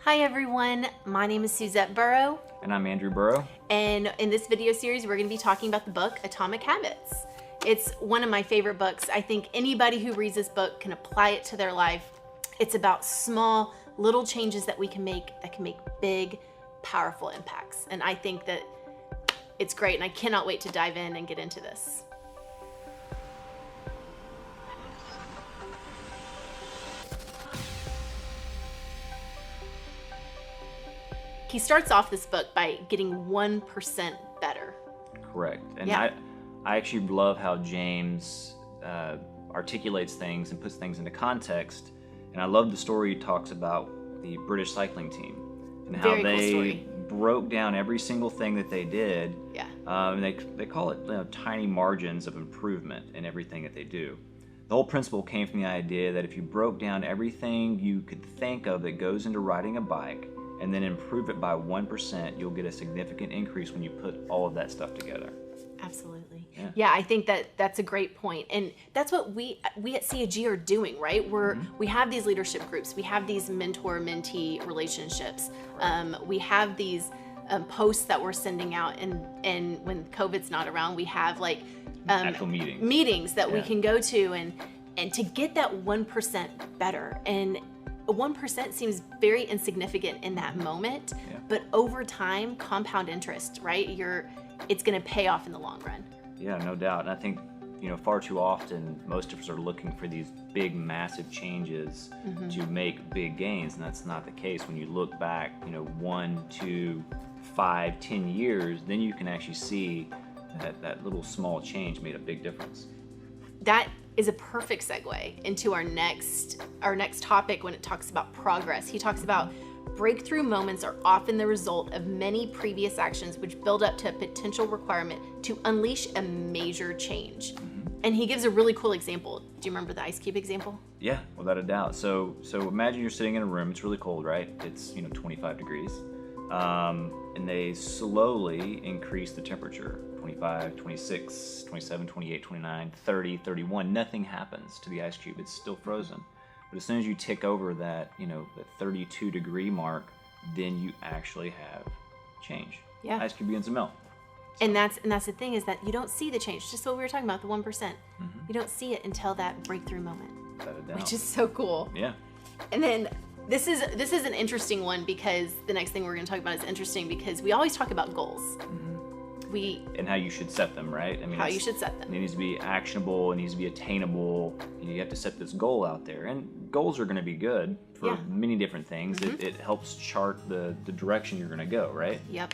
Hi everyone, my name is Suzette Burrow. And I'm Andrew Burrow. And in this video series, we're going to be talking about the book, Atomic Habits. It's one of my favorite books. I think anybody who reads this book can apply it to their life. It's about small, little changes that we can make that can make big, powerful impacts. And I think that it's great, and I cannot wait to dive in and get into this. He starts off this book by getting 1% better. Correct. And Yeah. I actually love how James articulates things and puts things into context. And I love the story he talks about the British cycling team and how Very cool they story. broke down every single thing that they did. Yeah. And they call it tiny margins of improvement in everything that they do. The whole principle came from the idea that if you broke down everything you could think of that goes into riding a bike and then improve it by 1%, you'll get a significant increase when you put all of that stuff together. Absolutely. Yeah. Yeah, I think that's a great point. And that's what we at CAG are doing, right? We have these leadership groups. We have these mentor-mentee relationships. We have these posts that we're sending out. And when COVID's not around, we have like Actual meetings that we Yeah. can go to and to get that 1% better. And 1% seems very insignificant in that moment, but over time, compound interest, right? It's going to pay off in the long run. Yeah, no doubt. And I think, far too often, most of us are looking for these big, massive changes to make big gains, and that's not the case. When you look back, 1, 2, 5, 10 years, then you can actually see that little small change made a big difference. That is a perfect segue into our next topic when it talks about progress. He talks about breakthrough moments are often the result of many previous actions which build up to a potential requirement to unleash a major change. And he gives a really cool example. Do you remember the ice cube example? Yeah, without a doubt. So imagine you're sitting in a room. It's really cold, right? It's 25 degrees, and they slowly increase the temperature. 25, 26, 27, 28, 29, 30, 31. Nothing happens to the ice cube. It's still frozen. But as soon as you tick over that, the 32 degree mark, then you actually have change. Yeah. Ice cube begins to melt. And that's the thing, is that you don't see the change. Just what we were talking about, the 1%. You don't see it until that breakthrough moment, Without a doubt. which is so cool. Yeah. And then this is an interesting one, because the next thing we're going to talk about is interesting because we always talk about goals. And how you should set them, right? I mean, How you should set them. It needs to be actionable. It needs to be attainable. You have to set this goal out there. And goals are going to be good for many different things. It helps chart the direction you're going to go, right? Yep.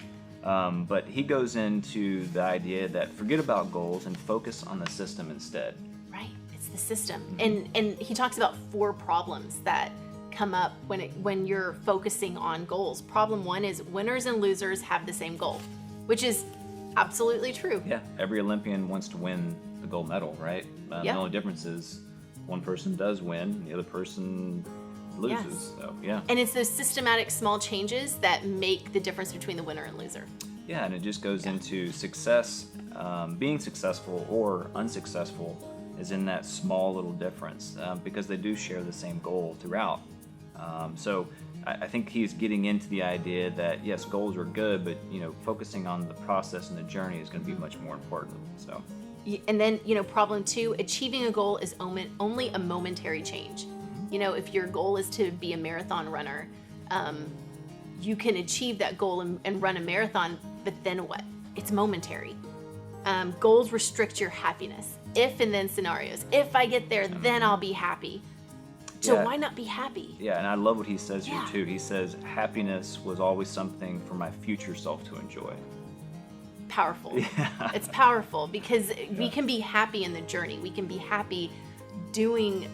But he goes into the idea that forget about goals and focus on the system instead. Right. It's the system. And he talks about 4 problems that come up when you're focusing on goals. Problem 1 is winners and losers have the same goal, which is absolutely true. Yeah, every Olympian wants to win the gold medal, right? The only difference is one person does win, the other person loses. Yes. So, yeah. And it's those systematic small changes that make the difference between the winner and loser. Yeah, and it just goes into success. Being successful or unsuccessful is in that small little difference, because they do share the same goal throughout. So I think he's getting into the idea that yes, goals are good, but focusing on the process and the journey is going to be much more important. So. And then, problem 2, achieving a goal is only a momentary change. If your goal is to be a marathon runner, you can achieve that goal and run a marathon, but then what? It's momentary. Goals restrict your happiness. If and then scenarios. If I get there, then I'll be happy. So why not be happy? Yeah, and I love what he says here too. He says, happiness was always something for my future self to enjoy. Powerful. Yeah. It's powerful because we can be happy in the journey. We can be happy doing,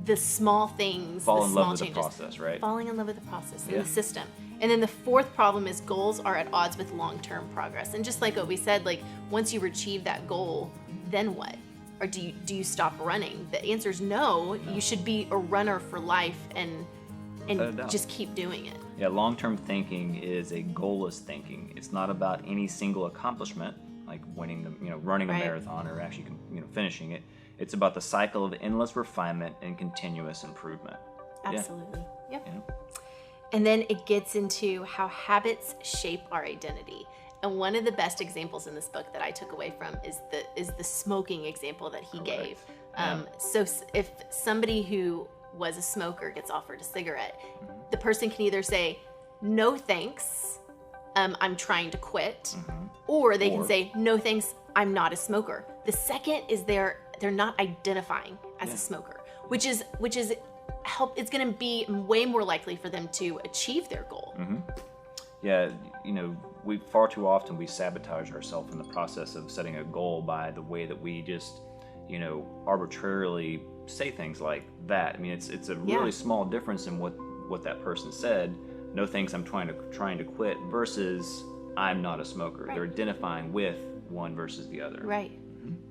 the small things, Fall the in small love with changes. the process, right? Falling in love with the process and the system. And then the 4th problem is goals are at odds with long-term progress. And just like what we said, like once you achieve that goal, then what? Or do you stop running? The answer is no. You should be a runner for life and just keep doing it. Yeah, long-term thinking is a goalless thinking. It's not about any single accomplishment, like winning running a marathon or actually finishing it. It's about the cycle of endless refinement and continuous improvement. Absolutely. Yep. Yeah. And then it gets into how habits shape our identity. And one of the best examples in this book that I took away from is the smoking example that he gave. So if somebody who was a smoker gets offered a cigarette, the person can either say, no thanks, I'm trying to quit, or they can say, no thanks, I'm not a smoker. The second is they're not identifying as a smoker, which is it's going to be way more likely for them to achieve their goal. Yeah, we far too often we sabotage ourselves in the process of setting a goal by the way that we just, arbitrarily say things like that. I mean, it's a really small difference in what that person said. No thanks, I'm trying to quit versus I'm not a smoker. They're identifying with one versus the other. Right.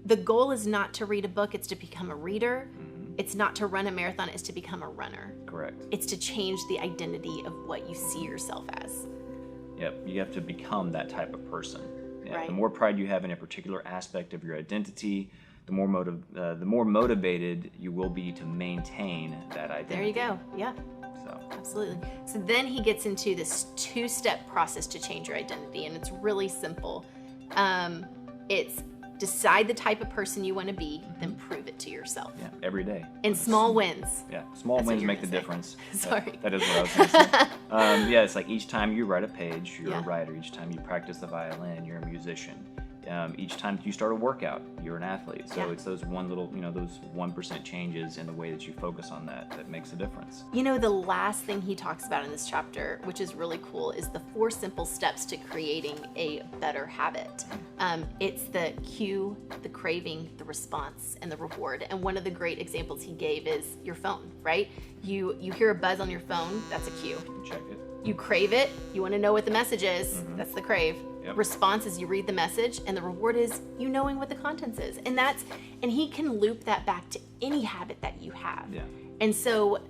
The goal is not to read a book, it's to become a reader. It's not to run a marathon, it's to become a runner. Correct. It's to change the identity of what you see yourself as. Yep, you have to become that type of person. Yeah. Right. The more pride you have in a particular aspect of your identity, the more motivated you will be to maintain that identity. There you go. Yeah. So. Absolutely. So then he gets into this 2-step process to change your identity, and it's really simple. It's decide the type of person you want to be, then prove it to yourself. Yeah, every day. And small wins. Yeah, small wins make the difference. Sorry. That is what I was going to say. Yeah, it's like each time you write a page, you're a writer. Each time you practice the violin, you're a musician. Each time you start a workout, you're an athlete. So it's those those 1% changes in the way that you focus on that makes a difference. The last thing he talks about in this chapter, which is really cool, is the 4 simple steps to creating a better habit. It's the cue, the craving, the response, and the reward. And one of the great examples he gave is your phone, right? You hear a buzz on your phone, that's a cue. Check it. You crave it, you want to know what the message is, that's the crave. Yep. Response is you read the message, and the reward is you knowing what the contents is. And he can loop that back to any habit that you have. Yeah. And so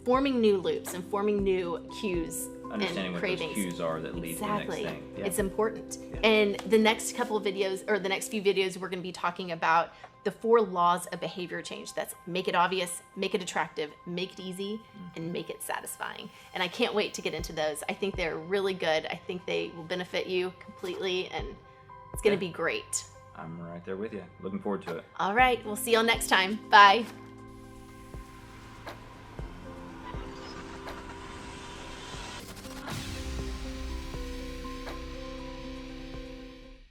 forming new loops and forming new cues Understanding and what cravings. those cues are that lead to the next thing. Yeah. It's important. Yeah. And the next couple of videos, or the next few videos, we're going to be talking about the 4 laws of behavior change. That's make it obvious, make it attractive, make it easy, and make it satisfying. And I can't wait to get into those. I think they're really good. I think they will benefit you completely, and it's going to be great. I'm right there with you. Looking forward to it. All right. We'll see y'all next time. Bye.